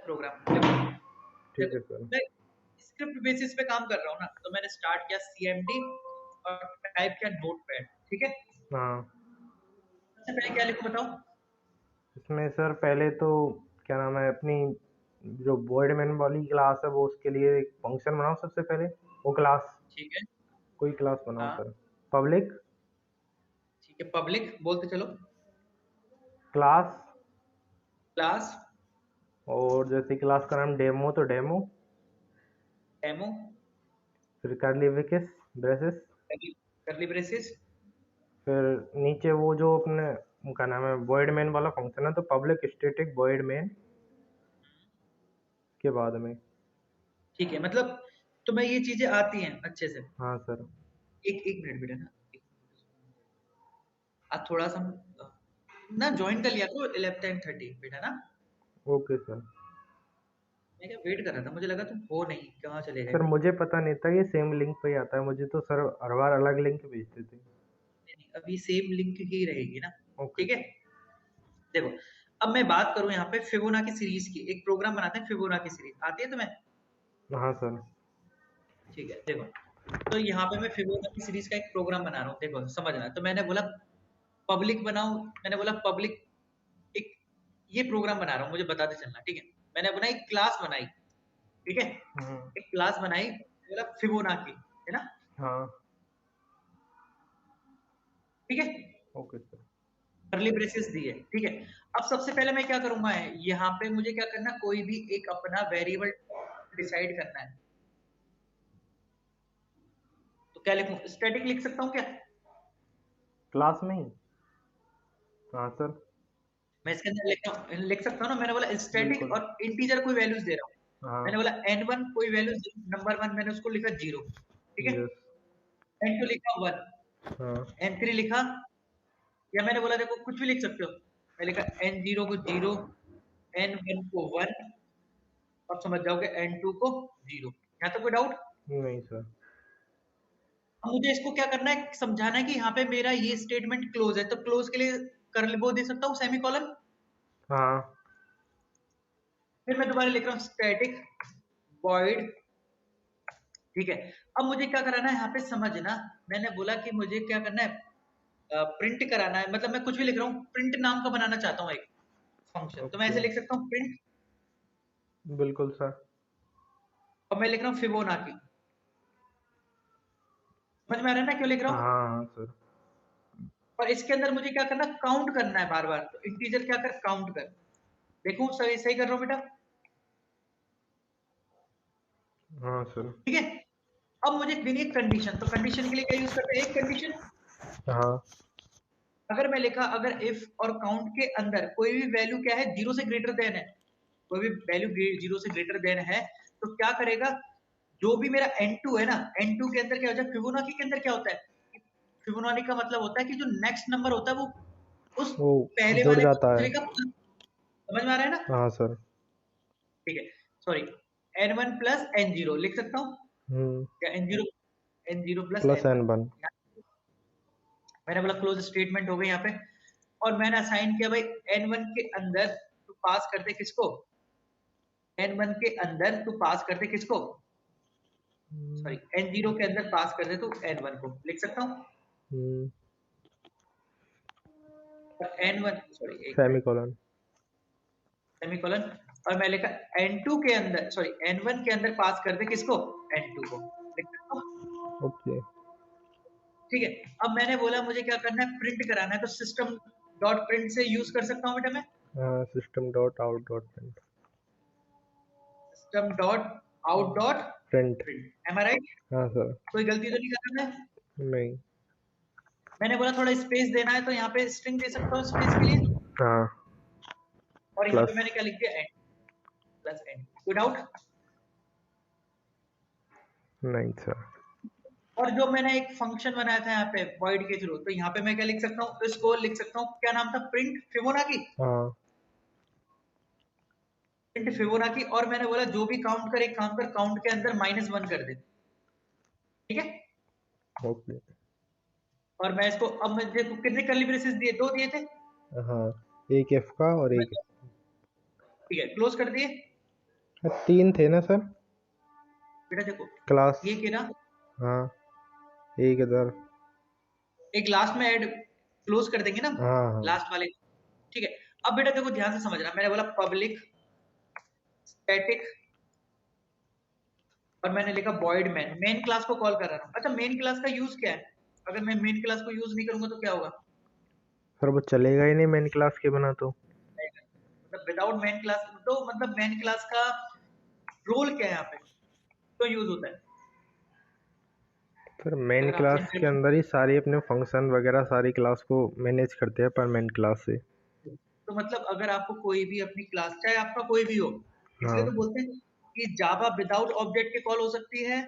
Programme. देखो ठीक देखो है सर। मैं स्क्रिप्ट बेसिस पे काम कर रहा हूँ ना, तो मैंने स्टार्ट किया CMD और टाइप किया नोटपैड। ठीक है, हाँ, सबसे पहले क्या लिखूं बताओ? इसमें सर पहले तो क्या नाम है, अपनी जो बॉयडमैन वाली क्लास है वो उसके लिए एक फंक्शन बनाओ सबसे पहले। वो क्लास, ठीक है। कोई क्लास बनाओ हाँ सर। पब्लिक ठीक है, पब्लिक बोलते चलो। क्लास, क्लास और जैसे क्लास का नाम डेमो तो डेमो, डेमो फिर करली ब्रेसेस ब्रेसेस, करली ब्रेसेस। फिर नीचे वो जो अपने क्या नाम है वॉइड मेन वाला फंक्शन है, तो पब्लिक स्टैटिक वॉइड मेन के बाद में। ठीक है, मतलब तुम्हें ये चीजें आती हैं अच्छे से? हाँ सर। एक एक मिनट बेटा ना, आज थोड़ा सा ना ज्वाइन कर लिया करो 11:30 बेटा ना। Okay sir. मैं क्या वेट कर रहा था, मुझे लगा तुम हो नहीं, कहाँ चले गए? सर मुझे पता नहीं था ये सेम लिंक पे ही आता है, मुझे तो सर हर बार अलग लिंक भेजते थे। नहीं, नहीं, अभी सेम लिंक ही रहेगी ना। ओके ठीक है, सर। देखो अब मैं बात करूं यहाँ पे फिबोनाची सीरीज की। एक प्रोग्राम बनाते हैं फिबोनाची सीरीज, आती है तुम्हें? हाँ सर। ठीक है, देखो तो यहाँ पे मैं फिबोनाची सीरीज का एक प्रोग्राम बना रहा हूँ। देखो समझना, तो मैंने बोला पब्लिक बनाओ, मैंने बोला पब्लिक एक ये प्रोग्राम बना रहा हूँ, मुझे बताते चलना। ठीक है, मैंने बनाई क्लास बनाई। ठीक है, हम्म, एक क्लास बनाई, बोला फिबोनाची, है ना? हाँ। ठीक है, ओके सर। करली ब्रेसेस दी है। ठीक है, अब सबसे पहले मैं क्या करूंगा है, यहाँ पे मुझे क्या करना, कोई भी एक अपना वेरिएबल डिसाइड करना है। तो क्या लिखूं, स्टैटिक लिख सकता हूँ क्या? क्लास में ही। हाँ सर। मैं इसके अंदर लिख सकता हूँ ना। मैंने बोला स्टैटिक बिल्कुल। और इंटीजर कोई वैल्यूज दे रहा हूँ। मैंने हाँ। बोला n1 कोई वैल्यू, नंबर 1 मैंने उसको लिखा 0। ठीक है, यस। n2 लिखा 1, हाँ। n3 लिखा, या मैंने बोला देखो कुछ भी लिख सकते हो। मैं लिखा n0 को 0, n1 को 1, अब समझ जाओगे n2 को 0। यहाँ तो कोई डाउट? नहीं सर। अब मुझे इसको क्या करना है, समझाना है कि यहाँ पे मेरा ये स्टेटमेंट क्लोज है, तो क्लोज के लिए कर वो दे सकता हूँ सेमीकोलन। हाँ। फिर मैं दोबारा लिख रहा हूँ स्टैटिक वॉइड। ठीक है, अब मुझे क्या कराना है यहाँ पे समझना। मैंने बोला कि मुझे क्या करना है, प्रिंट कराना है, मतलब मैं कुछ भी लिख रहा हूँ, प्रिंट नाम का बनाना चाहता हूँ एक फंक्शन। तो मैं ओके। ऐसे लिख सकता हूँ प्रिंट, बिल्कुल सर। और मैं लिख रहा हूँ फिबोनाची। समझ में आ रहा है ना क्यों लिख रहा हाँ हूँ? हाँ सर। और इसके अंदर मुझे क्या करना, काउंट करना है बार बार। तो इंटीजर क्या कर, काउंट कर। देखो सही सही कर रहा हूँ बेटा? हाँ सर। ठीक है, अब मुझे देनी है कंडीशन। तो कंडीशन के लिए क्या यूज करते हैं, एक कंडीशन। हाँ। अगर मैं लिखा, अगर इफ और काउंट के अंदर कोई भी वैल्यू क्या है, जीरो से ग्रेटर देन है, कोई भी वैल्यू जीरो से ग्रेटर देन है, तो क्या करेगा, जो भी मेरा n2 है ना, n2 के अंदर क्या होता है, फिबोनाची के अंदर क्या होता है, फिबोनाची का मतलब होता है कि जो नेक्स्ट नंबर होता है वो उस वो पहले जुड़ वाले जाता है। दूसरे का समझ में आ रहा है ना? हाँ सर। ठीक है, सॉरी, n1 प्लस n0 लिख सकता हूँ, हम्म। या n0 plus plus n1। N one. मैंने बोला क्लोज स्टेटमेंट हो गई यहाँ पे। और मैंने असाइन किया भाई n1 के अंदर तू पास करते किसको, n1 के अंदर तू पास करते किसको, सॉरी n0 के अंदर पास कर दे तू n1 को, लिख सकता हूँ। हम्म। और n1 सॉरी एक मिनट, सेमीकोलन। सेमीकोलन, और मैं लिखा n2 के अंदर, सॉरी n1 के अंदर पास कर दे किसको, n2 को, लिख सकता हूँ। ओके। ठीक है, अब मैंने बोला मुझे क्या करना है, प्रिंट कराना है, तो सिस्टम डॉट प्रिंट से यूज कर सकता हूँ बेटा मैं, हाँ, system dot out dot print. System dot out dot print. Print. Am I right? हाँ सर। कोई गलती तो नहीं करना है? नहीं। मैंने बोला थोड़ा स्पेस देना है, तो यहाँ पे स्ट्रिंग दे सकता हूँ स्पेस के लिए। हाँ। और यहाँ पे प्लस। मैंने क्या लिख दिया, एंड, प्लस एंड। कोई डाउट? नहीं सर। और जो मैंने एक फंक्शन बनाया था यहाँ पे void के थ्रू, तो यहाँ पे मैं क्या लिख सकता हूँ, इसको लिख सकता हूँ, क्या नाम था, प्रिंट फिबोनाची। हाँ। प्रिंट फिबोनाची, और मैंने बोला जो भी काउंट करे, एक काम कर, काउंट के अंदर -1 कर दे। ठीक है, ओके। और मैं इसको, अब मुझे कितने कर्ली ब्रेसेस दिए, 2 दिए थे। हाँ, एक एफ का और एक। ठीक है, क्लोज कर दिए। 3 थे ना सर बेटा देखो, क्लास? ये किया ना, हाँ, एक इधर। एक लास्ट में ऐड क्लोज कर देंगे ना, हाँ हाँ लास्ट वाले। ठीक है। अब बेटा देखो ध्यान से समझना, मैंने बोला पब्लिक स्टैटिक और मैंने लिखा वॉइड मैन, मेन क्लास को कॉल कर रहा हूँ। अच्छा, मेन क्लास का यूज क्या है? अगर मैं मेन क्लास को यूज नहीं करूंगा तो क्या होगा? सर, वो चलेगा ही नहीं मेन क्लास के बिना तो। मतलब विदाउट मेन क्लास, तो मतलब मेन क्लास का रोल क्या है यहाँ पे, तो यूज होता है? सर, मेन अगर आपसे क्लास के इंटरेस्ट, अंदर ही सारी अपने फंक्शन वगैरह सारी क्लास को मैनेज करते हैं पर मेन क्लास से। तो मतलब अगर आपको कोई भी अपनी क्लास, चाहे आपका कोई भी हो, इसलिए तो हाँ। बोलते हैं कि जावा विदाउट ऑब्जेक्ट के कॉल हो सकती है।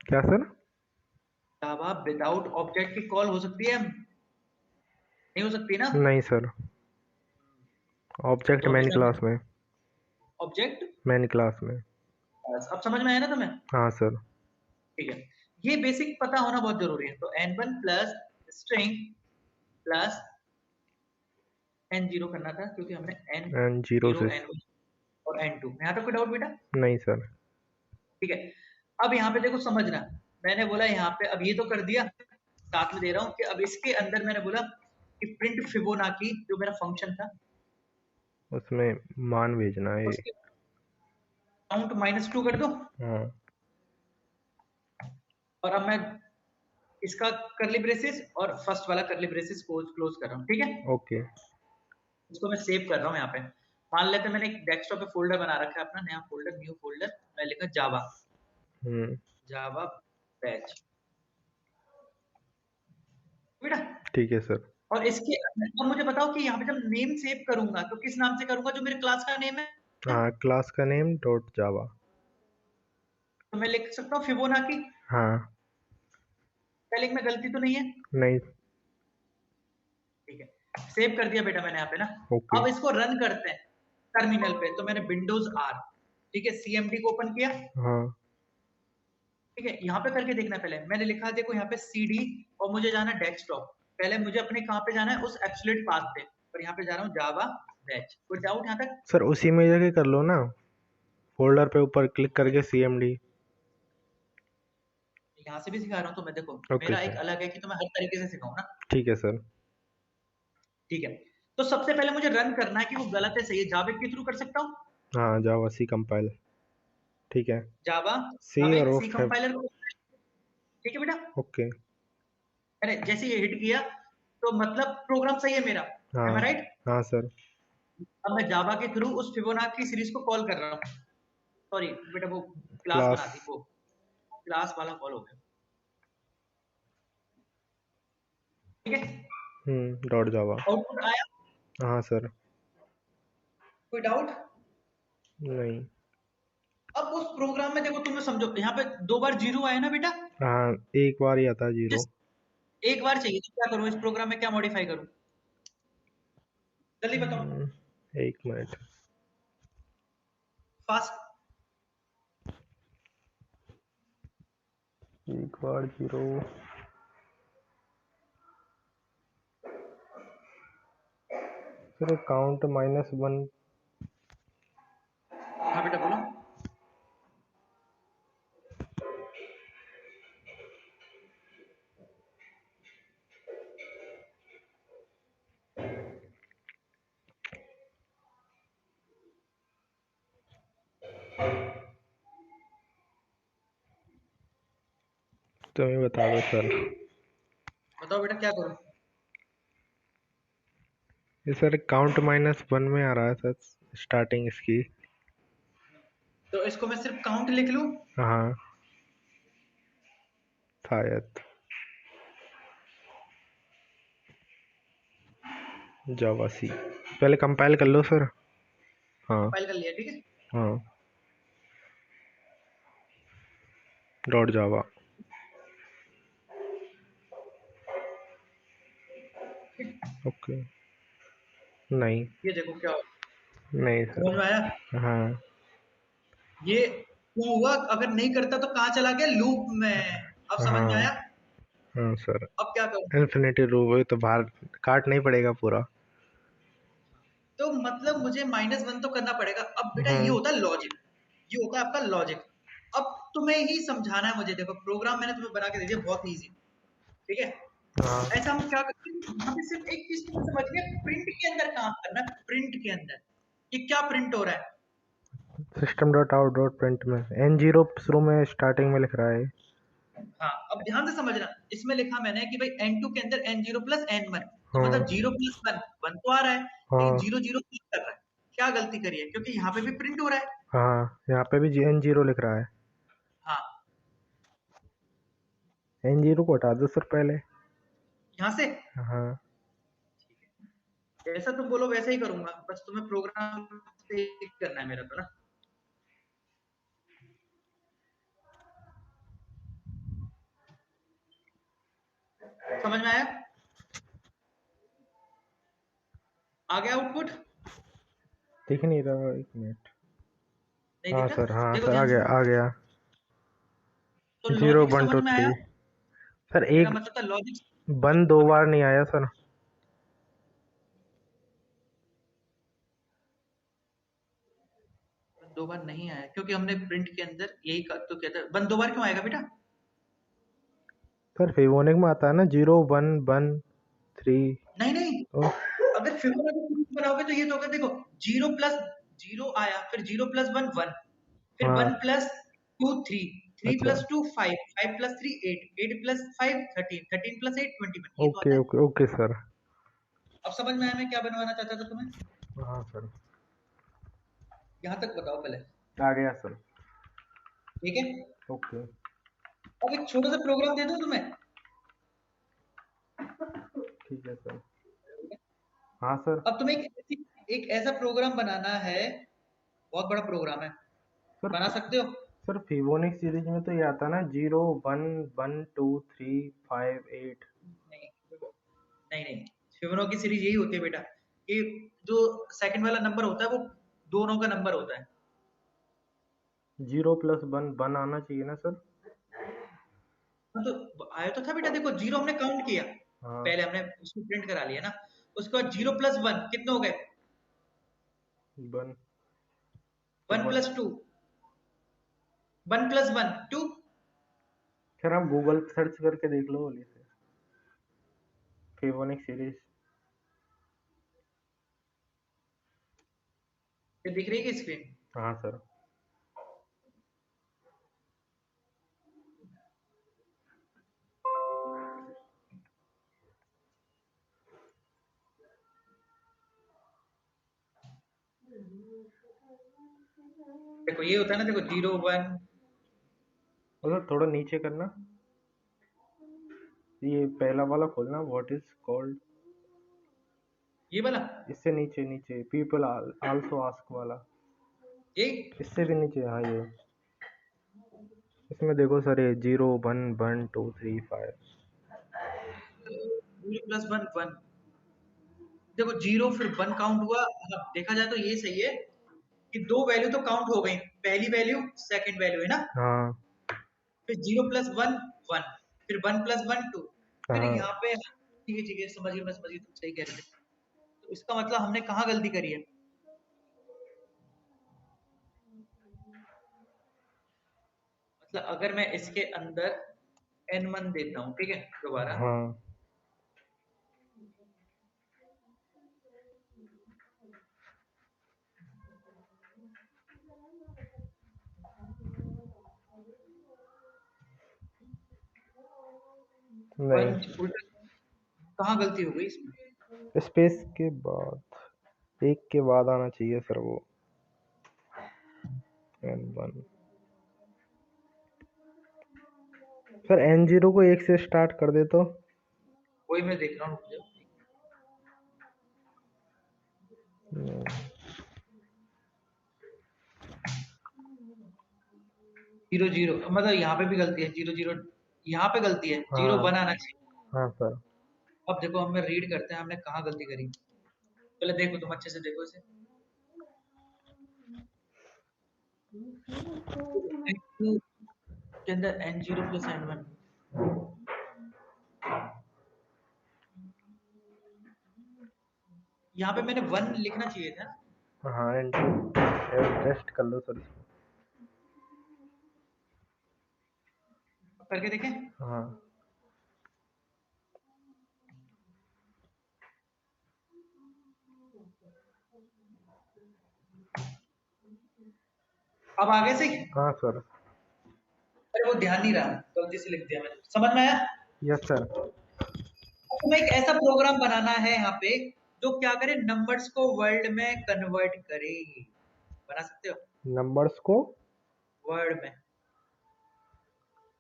क्या सर? जावा विदाउट ऑब्जेक्ट की कॉल हो सकती है, नहीं हो सकती ना? नहीं सर, ऑब्जेक्ट तो मेन हमेशा क्लास में। ऑब्जेक्ट, मेन क्लास में। अब समझ में आया ना तुम्हें? हाँ सर। ठीक है, ये बेसिक पता होना बहुत जरूरी है। तो n1 plus string plus n0 करना था, क्योंकि हमने एंड जीरो n0 से। n1 और n2, यहाँ तक कोई डाउट बेटा? नहीं सर। ठीक है। अब यहाँ पे देखो समझना, मैंने बोला यहाँ पे, अब ये तो कर दिया, साथ में दे रहा हूँ कि अब इसके अंदर मैंने बोला कि प्रिंट फिबोनाची जो मेरा फंक्शन था, उसमें मान भेजना है। उसके काउंट -2 कर दो। हाँ। और अब मैं इसका करली ब्रेसेस और फर्स्ट वाला करली ब्रेसेस क्लोज कर रहा हूँ। ठीक है, ओके। इसको मैं सेव कर रहा हूँ यहाँ पे। मान लेते हैं मैंने एक डेस्कटॉप पे फोल्डर बना रखा है अपना, नया फोल्डर, न्यू फोल्डर, मैं लिखा जावा, हम्म। जावा बैच बेटा। ठीक है सर। और इसके अब मुझे बताओ कि यहाँ पे जब नेम सेव करूंगा तो किस नाम से करूंगा? जो मेरे क्लास का नेम है, हाँ, क्लास का नेम डॉट जावा। तो मैं लिख सकता हूँ फिबोनाची। हाँ। स्पेलिंग में गलती तो नहीं है? नहीं। ठीक है, सेव कर दिया बेटा मैंने यहाँ पे ना। ओके। अब इसको रन करते हैं टर्मिनल पे, तो मैंने विंडोज आर, ठीक है, सीएमडी को ओपन किया। हाँ। ठीक है, यहाँ पे करके देखना, पहले मैंने लिखा देखो यहाँ पे सीडी, और मुझे जाना डेस्कटॉप। पहले मुझे अपने कहाँ पे जाना है? उस एब्सोल्यूट पाथ पे, और यहाँ पे जा रहा हूँ जावा बैच। कोई डाउट यहाँ तक? सर, उसी में जाके कर लो ना, फोल्डर पे ऊपर क्लिक करके सीएमडी। यहाँ से भी सिखा रहा हूँ तो मैं, देखो ओके मेरा एक सर। अलग है कि तो मैं हर तरीके से सिखाऊँ ना। ठीक है सर। ठीक है, तो सबसे पहले मुझे रन करना है कि वो गलत है सही है, जावा के थ्रू कर सकता हूँ। हाँ, जावा सी कंपाइल। ठीक है। जावा, सी अब और एक सी ऑफ है। कंपाइलर, ठीक है बेटा। ओके। मैंने जैसे ये हिट किया तो मतलब प्रोग्राम सही है मेरा, हाँ। M I right? हाँ सर। अब मैं जावा के थ्रू उस फिबोनाची सीरीज को कॉल कर रहा हूँ। सॉरी बेटा, वो क्लास क्लास। बना दी, वो क्लास वाला कॉल हो गया। ठीक है, डॉट जावा। आउटपुट आया? हाँ सर। कोई डाउट? नहीं। अब उस प्रोग्राम में देखो, तुम्हें समझो, यहाँ पे 2 बार जीरो आया ना बेटा? हाँ, एक बार ही आता है जीरो। जिस एक बार चाहिए तो क्या करूँ इस प्रोग्राम में, क्या मॉडिफाई करूँ? जल्दी बताओ, हम्म, एक मिनट। फास्ट। एक बार जीरो। Sir, count -1। हाँ बेटा बोलो। तुम्हें बता दो सर। बताओ बेटा क्या करूँ? ये सर काउंट -1 में आ रहा है सर, स्टार्टिंग इसकी। तो इसको मैं सिर्फ काउंट लिख लूँ? हाँ, शायद। जावा सी पहले कंपाइल कर लो सर। हाँ। कंपाइल कर लिया, ठीक है। हाँ। डॉट जावा। ओके। नहीं। ये देखो क्या हो, नहीं समझ सर। में आया? हाँ। ये क्यों हुआ? अगर नहीं करता तो कहाँ चला गया? लूप में। अब समझ में हाँ। आया? हाँ सर। अब क्या करूँ? इन्फिनिटी लूप है तो बाहर काट नहीं पड़ेगा पूरा। तो मतलब मुझे -1 तो करना पड़ेगा। अब बेटा ये होता है लॉजिक, ये होता है आपका लॉजिक। अब तुम्हें ही समझाना है मुझे। देखो प्रोग्राम मैंने तुम्हें बना के दे दिया, बहुत इजी, ठीक है। हाँ ऐसा हम क्या करते हैं, यहाँ पे सिर्फ एक चीज तुम्हें समझ गया, प्रिंट के अंदर काम करना, प्रिंट के अंदर ये क्या प्रिंट हो रहा है। System dot out dot print में N0 शुरू में स्टार्टिंग में लिख रहा है। हाँ अब ध्यान से समझना, इसमें लिखा मैंने कि भाई N2 के अंदर N0 प्लस N1, तो हाँ मतलब 0 प्लस 1 तो आ रहा है, लेकिन हाँ 0 0 क्यों कर रहा है, क्या गलती करी है, क्योंकि यहाँ पे भी प्रिंट हो रहा है। हाँ, यहाँ पे भी N0 लिख रहा है। हाँ N0 को हटा दो सर पहले। यहाँ से हाँ जैसा तुम बोलो वैसा ही करूंगा, बस तुम्हें प्रोग्राम से करना है मेरा तो ना। समझ में आया, आ गया आउटपुट, दिख नहीं रहा, एक मिनट। नहीं हाँ दिख सर, रहा, हाँ देखो सर, आ ध्यान गया से। आ गया। तो 0 लॉजिक 1 समझ 2 में आया, 3 सर, मेरा एक मतलब था लॉजिक। 1 2 बार नहीं आया सर। दो बार नहीं आया क्योंकि हमने प्रिंट के अंदर यही तो किया था। 1 2 बार क्यों आएगा बेटा, सर फिबोनाची में आता है ना 0 1 1 3। नहीं नहीं, तो अगर फिबोनाची बनाओगे तो ये तो होगा, देखो 0 प्लस 0 आया, फिर 0 प्लस 1 1, फिर हाँ 1 प्लस 2 3, 3 अच्छा, प्लस 2 5, 5 प्लस 3 8, 8 प्लस 5 13, 13 प्लस 8 21, ये तो ओके आता है। Okay okay sir. अब समझ में आया मैं क्या बनवाना चाहता था तुम्हें, हाँ सर, यहाँ तक बताओ पहले, आ गया सर। ठीक है। ओके, अब एक छोटा सा प्रोग्राम दे दूं तुम्हें, ठीक है सर। हाँ सर। अब तुम्हें एक ऐसा प्रोग्राम बनाना है, बहुत बड़ा प्रोग्राम है, सर बना सकते हो। सर फिबोनाची सीरीज में तो ये आता है ना 0 1 1 2 3 5 8। नहीं नहीं नहीं, फिबोनाची की सीरीज यही होती है बेटा, कि जो सेकंड वाला नंबर होता है वो दोनों का नंबर होता है। 0 प्लस 1 1 आना चाहिए ना सर। हाँ तो आया तो था बेटा, देखो जीरो हमने काउंट किया, हाँ पहले हमने उसको प्रिंट करा लिया ना, उसके बाद 0 प्लस 1 कितने हो गए, 1 तो 1 1। प्लस 2, 1 प्लस 1 2, सर आप गूगल पे सर्च करके देख लो बोलिए सर, फिबोनाची सीरीज। ये दिख रही है स्क्रीन। हाँ सर। देखो ये होता है ना, देखो 0 1, और सर थोड़ा नीचे करना, ये पहला वाला खोलना, व्हाट इज कॉल्ड। ये वाला, इससे नीचे नीचे पीपल आल्सो आस्क वाला, ये इससे भी नीचे। हाँ ये, इसमें देखो सर, ये 0 1 1 2 3 5। 0 प्लस 1 1, देखो 0 फिर 1 काउंट हुआ। हाँ, देखा जाए तो ये सही है कि दो वैल्यू तो काउंट हो गई, पहली वैल्यू सेकंड वैल्यू है ना, हाँ फिर 0 प्लस 1 1, फिर 1 प्लस 1 2, फिर हाँ यहाँ पे ठीक है समझ गई, मैं समझ गई, तुम सही कह रहे थे। तो इसका मतलब हमने कहाँ गलती करी है, मतलब अगर मैं इसके अंदर n1 देता हूँ, ठीक है दोबारा, हाँ। वन नहीं, उल्टा, कहाँ गलती हो गई इसमें, स्पेस के बाद, एक के बाद आना चाहिए सर वो, N1। सर N0 को 1 से स्टार्ट कर दे तो। वही मैं देख रहा हूँ, रुक जाओ। नहीं। 0 0 मतलब यहाँ पे भी गलती है, 0 0 यहाँ पे गलती है, 0 हाँ 1 आना चाहिए। हाँ सर। अब देखो हम रीड करते हैं हमने कहाँ गलती करी, पहले देखो तुम अच्छे से देखो इसे, N2 के अंदर N0 प्लस N1, यहाँ पे मैंने 1 लिखना चाहिए था। हाँ एडजस्ट कर लो सर इसको। करके देखें। हाँ अब आगे से हाँ सर। अरे वो ध्यान नहीं रहा, गलती से लिख दिया मैंने। समझ में आया? Yes sir. तुम्हें एक ऐसा प्रोग्राम बनाना है यहाँ पे जो क्या करे, नंबर्स को वर्ड में कन्वर्ट करे। बना सकते हो? नंबर्स को वर्ड में।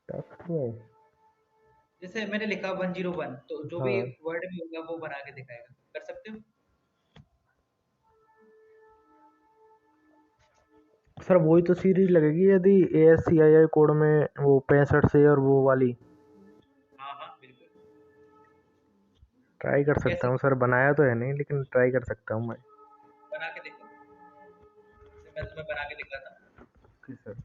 टेक्स्ट में। जैसे मैंने लिखा 101, तो जो भी हाँ वर्ड में होगा वो बना के दिखाएगा। कर सकते हो? सर वही तो सीरीज लगेगी यदि ASCII कोड में वो 65 से और वो वाली। हाँ हाँ बिल्कुल। ट्राई कर सकता कैसे? हूँ सर, बनाया तो है नहीं लेकिन ट्राई कर सकता हूँ मैं। बना के देखो, जैसे मैं तुम्हें बना के दिखाता हूँ। Okay sir.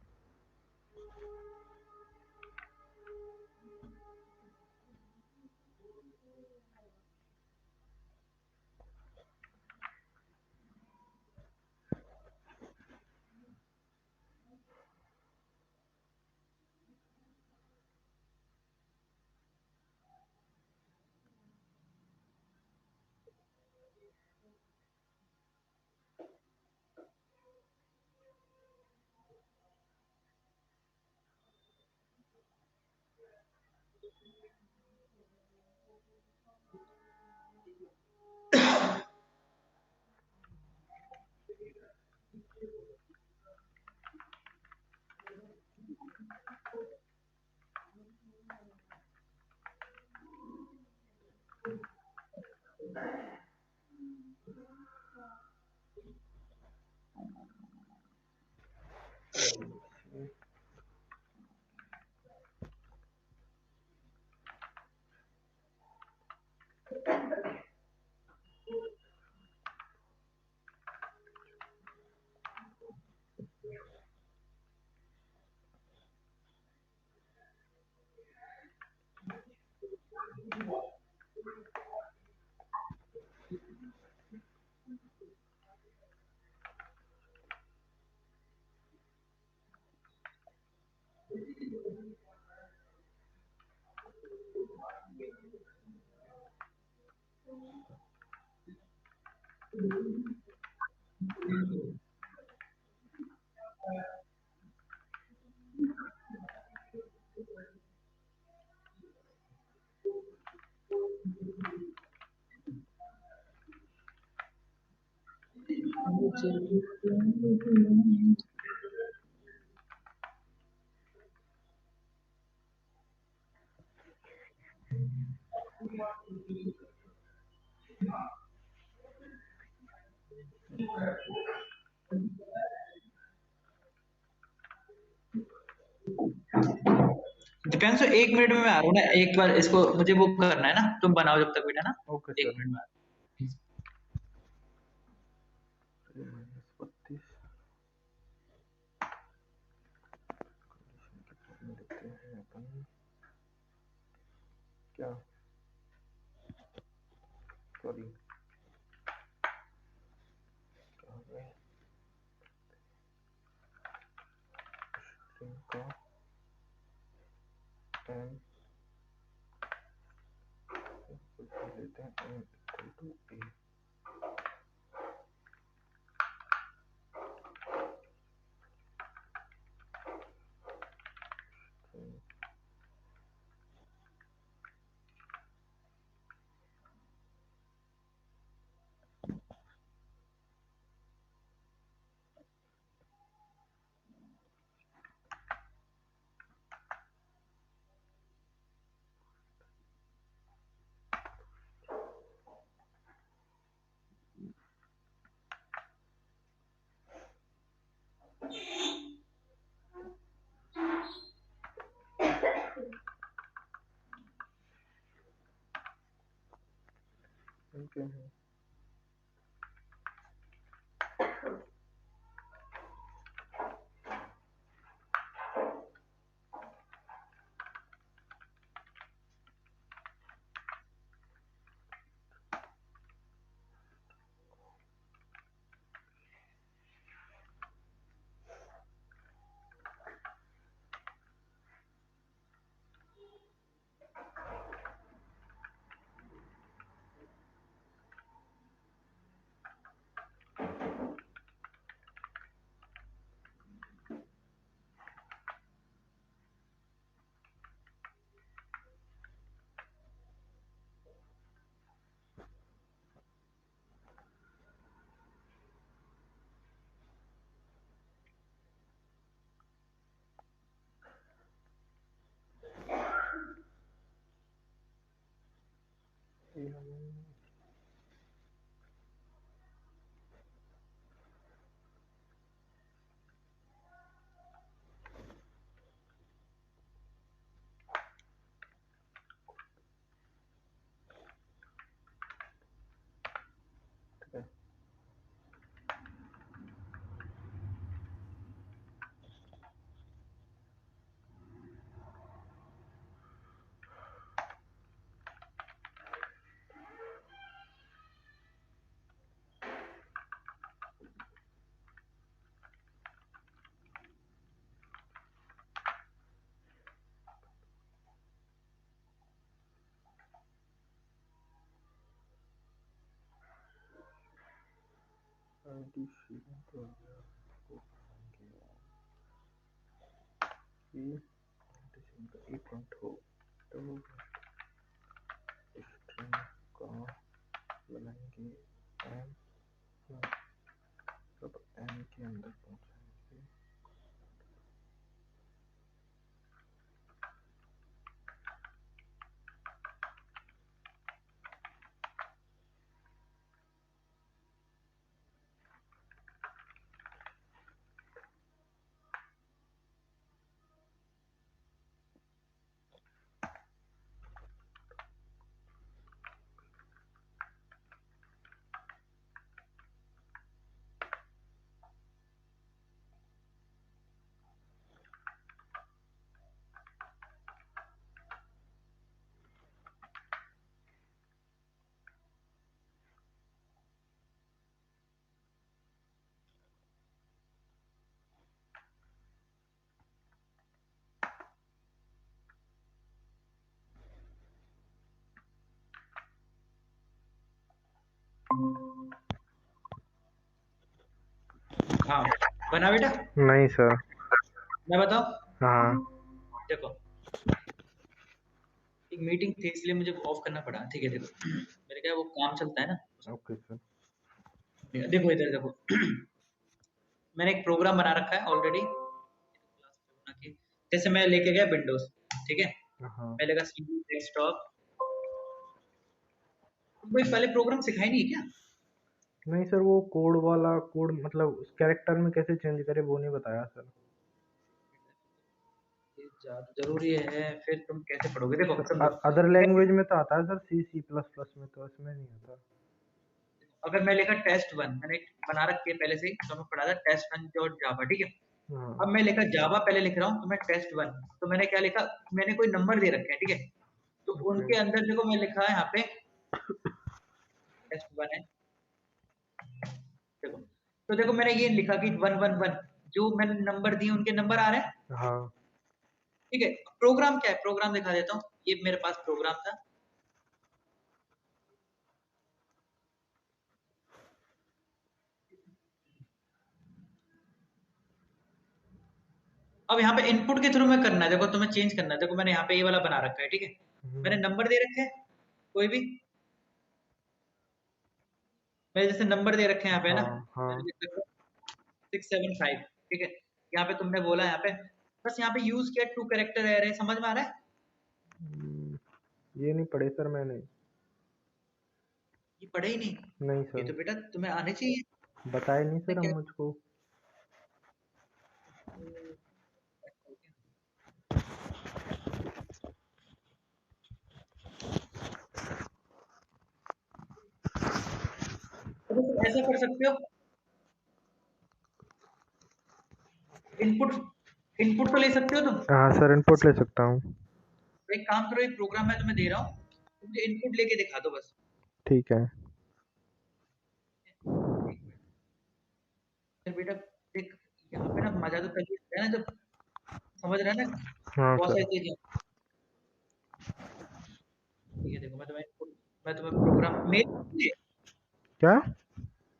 डिपेंड्स। 1 मिनट में मैं आ रहा हूँ ना, एक बार इसको मुझे वो करना है ना, तुम बनाओ जब तक बेटा ना। Okay 1 minute sir. में आ रहा हूँ। 32 देखते हैं अपन क्या, सॉरी स्ट्रिंग का एन लेते हैं n equal to a. Okay है। एडिशन तो कि एडिशन का इवेंट हो तो स्ट्रिंग का बनाएंगे एम, तब एम के अंदर पहुंचाएंगे। हाँ, बना बेटा? नहीं सर। मैं बताऊं? हाँ। देखो, एक मीटिंग थी इसलिए मुझे ऑफ करना पड़ा। ठीक है, देखो मेरे क्या वो काम चलता है ना। Okay sir. देखो इधर देखो मैंने एक प्रोग्राम बना रखा है ऑलरेडी। जैसे मैं लेके गया विंडोज, ठीक है, हाँ। मैं लेगा सीडी डेस्कटॉप। कोई पहले प्रोग्राम सिखाई नहीं है क्या? नहीं सर, वो कोड वाला कोड मतलब उस कैरेक्टर में कैसे चेंज करे वो नहीं बताया सर। ये जरूरी है, फिर तुम कैसे पढ़ोगे? देखो समझो, अदर लैंग्वेज में तो आता है सर, सी सी प्लस प्लस में, तो इसमें नहीं आता। अगर मैं लेकर टेस्ट वन, मैंने बना रखी है पहले से ही, तो मैं पढ़ा था टेस्ट वन जो जावा, ठीक है। हाँ। अब मैं लेकर जावा पहले लिख रहा हूँ, तो मैं टेस्ट वन, तो मैंने क्या लिखा, मैंने कोई नंबर दे रखे हैं, ठीक है, तो ओके। उनके अंदर देखो मैं लिखा है यहाँ पे टेस्ट वन है। देखो, तो देखो मैंने ये लिखा कि वन वन वन, जो मैंने नंबर दिए उनके नंबर आ रहे हैं। हाँ। ठीक है, प्रोग्राम क्या है, प्रोग्राम दिखा देता हूँ। ये मेरे पास प्रोग्राम था। अब यहाँ पे इनपुट के थ्रू में करना है, देखो तुम्हें चेंज करना है। देखो मैंने यहाँ पे ये वाला बना रखा है, ठीक है, मैंने नंबर दे रखे हैं कोई भी, मैंने जैसे नंबर दे रखे हैं यहाँ पे, है ना, हाँ। हाँ। 675, ठीक है। यहाँ पे तुमने बोला, यहाँ पे बस यहाँ पे यूज किया टू कैरेक्टर एरे, समझ में आ रहा है? ये नहीं पढ़े सर मैंने। ये पढ़े ही नहीं? नहीं ये सर। तो बेटा तुम्हें आने चाहिए। बताए नहीं मैं सर हम क्या मुझको। तो तुम ऐसा कर सकते हो, इनपुट इनपुट तो ले सकते हो तुम। हाँ सर, इनपुट ले सकता हूँ। तो एक काम करो, एक प्रोग्राम मैं तुम्हें दे रहा हूँ, तुम मुझे इनपुट लेके दिखा दो बस। ठीक है। फिर बेटा देख, यहाँ पे ना मजा तो तभी आता है ना जब, समझ रहे हैं ना, हाँ बहुत सर। सारी चीजें। ठीक है, देखो मैं तुम्हें प्रोग्राम क्या?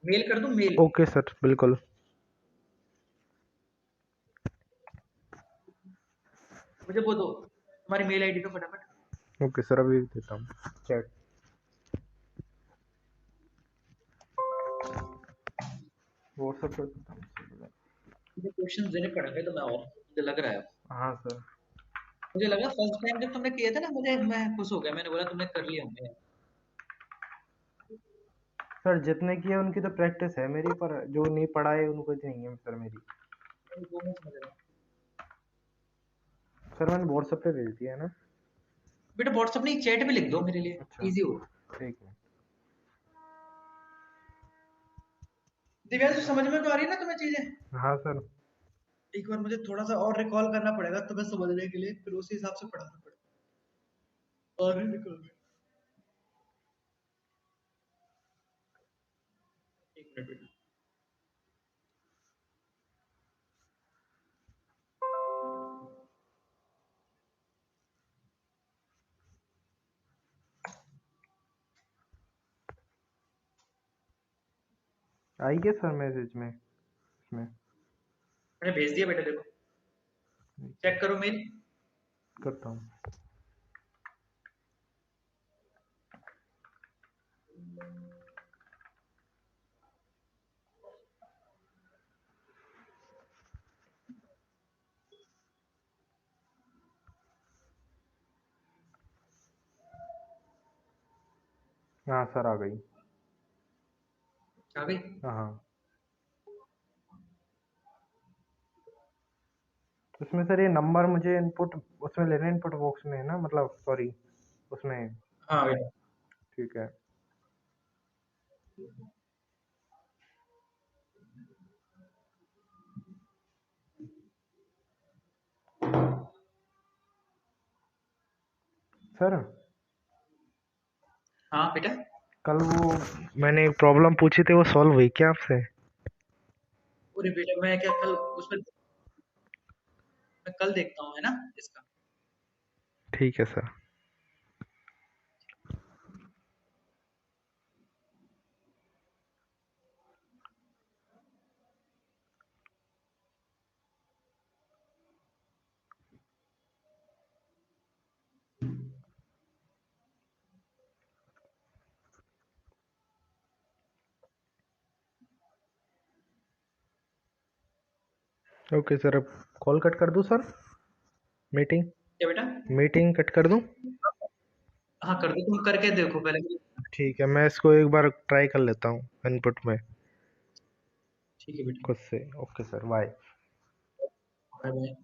मेल कर दूं, मेल। ओके सर, बिल्कुल। मुझे वो दो तुम्हारी मेल आईडी पे फटाफट। ओके सर, अभी देता हूँ चैट। व्हाट्सएप कर देता हूँ। मुझे क्वेश्चन देने पड़ेंगे तो मैं, और मुझे लग रहा है, हाँ सर। मुझे लगा फर्स्ट टाइम जब तुमने किया था ना, मैं खुश हो गया, मैंने बोला तुमने कर लिया होंगे। सर जितने किए उनकी तो प्रैक्टिस है मेरी, पर जो नहीं पढ़ाए उनको तो नहीं है सर मेरी। वो मैं समझ रहा हूँ। सर मैंने व्हाट्सएप पे भेज दिया है ना। बेटा व्हाट्सएप नहीं, चैट में लिख दो मेरे लिए, अच्छा। इजी हो। ठीक है। दिव्यांश समझ में तो आ रही है ना तुम्हें चीजें? हाँ सर। एक बार मुझे थोड़ा सा और रिकॉल करना पड़ेगा तुम्हें समझने के लिए, फिर उसी हिसाब से पढ़ाना पड़ेगा, और नहीं निकल गया। एक मिनट बेटा। आई क्या सर मैसेज में इसमें? मैंने भेज दिया बेटा, देखो चेक करो मेल। करता हूँ। हाँ सर, आ गई। आ गई। हाँ। उसमें सर ये नंबर मुझे इनपुट उसमें लेना है, इनपुट बॉक्स में है ना, मतलब सॉरी उसमें। हाँ बेटा। ठीक है। सर हाँ बेटा। कल वो मैंने एक प्रॉब्लम पूछी थी, वो सॉल्व हुई क्या आपसे? पूरी बेटा मैं क्या कल उसमें, मैं कल देखता हूँ है ना इसका। ठीक है सर। ओके सर, अब कॉल कट कर दूं सर? मीटिंग क्या बेटा? मीटिंग कट कर दूं? हाँ कर दो, तुम करके देखो पहले। ठीक है, मैं इसको एक बार ट्राई कर लेता हूँ इनपुट में ठीक है बेटा। खुद से। Okay sir, bye. Bye bye.